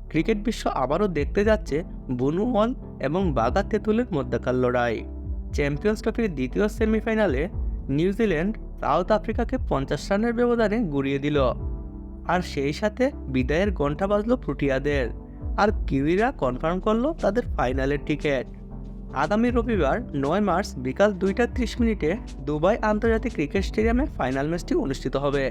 Cricket বিশ্ব আবারও দেখতে যাচ্ছে বুনো বল এবং বাঘা তেঁতুলের মধ্যকার লড়াই। চ্যাম্পিয়ন্স ট্রফির দ্বিতীয় সেমিফাইনালে নিউজিল্যান্ড সাউথ আফ্রিকাকে 50 রানের ব্যবধানে গুড়িয়ে দিল। আর সেই সাথে বিদায়ের ঘণ্টা বাজলো প্রোটিয়াদের। আর কিউইরা কনফার্ম করলো তাদের ফাইনালের টিকিট। আগামী রবিবার 9 মার্চ বিকাল 2:30 দুবাই আন্তর্জাতিক ক্রিকেট স্টেডিয়ামে ফাইনাল ম্যাচটি অনুষ্ঠিত হবে।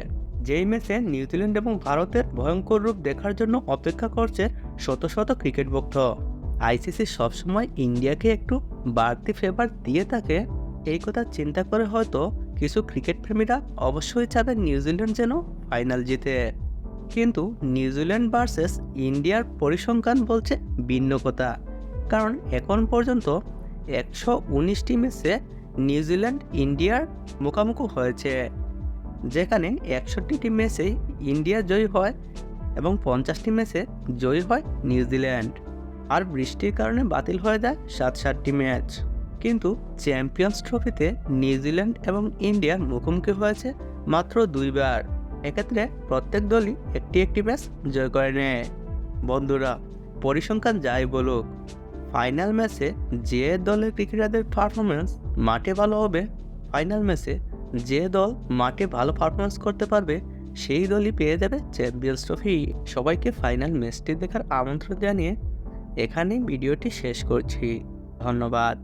যেই ম্যাচে নিউজিল্যান্ড এবং ভারতের ভয়ঙ্কর রূপ দেখার জন্য অপেক্ষা করছে শত শত ক্রিকেট ভক্ত। আইসিসি সবসময় ইন্ডিয়াকে একটু বাড়তি ফেভার দিয়ে থাকে, এই কথা চিন্তা করে হয়তো কিছু ক্রিকেট প্রেমীরা অবশ্যই চাবেন নিউজিল্যান্ড যেন ফাইনাল জিতে। কিন্তু নিউজিল্যান্ড ভার্সেস ইন্ডিয়ার পরিসংখ্যান বলছে ভিন্ন কথা। কারণ এখন পর্যন্ত 119টি ম্যাচে নিউজিল্যান্ড ইন্ডিয়ার মুখোমুখি হয়েছে, যেখানে 61টি ম্যাচে ইন্ডিয়া জয়ী হয় এবং 50টি ম্যাচে জয়ী হয় নিউজিল্যান্ড। আর বৃষ্টির কারণে বাতিল হয়ে যায় 7টি ম্যাচ। কিন্তু চ্যাম্পিয়ন্স ট্রফিতে নিউজিল্যান্ড এবং ইন্ডিয়ার মুখোমুখি হয়েছে মাত্র 2বার। এক্ষেত্রে প্রত্যেক দলই একটি একটি ম্যাচ জয় করে নেয়। বন্ধুরা, পরিসংখ্যান যাই বলুক, ফাইনাল ম্যাচে যে দলের ক্রিকেটারদের পারফরমেন্স মাঠে ভালো হবে, ফাইনাল ম্যাচে যে দল মাঠে ভালো পারফরমেন্স করতে পারবে, সেই দলই পেয়ে যাবে চ্যাম্পিয়ন্স ট্রফি। সবাইকে ফাইনাল ম্যাচটি দেখার আমন্ত্রণ জানিয়ে এখানেই ভিডিওটি শেষ করছি। ধন্যবাদ।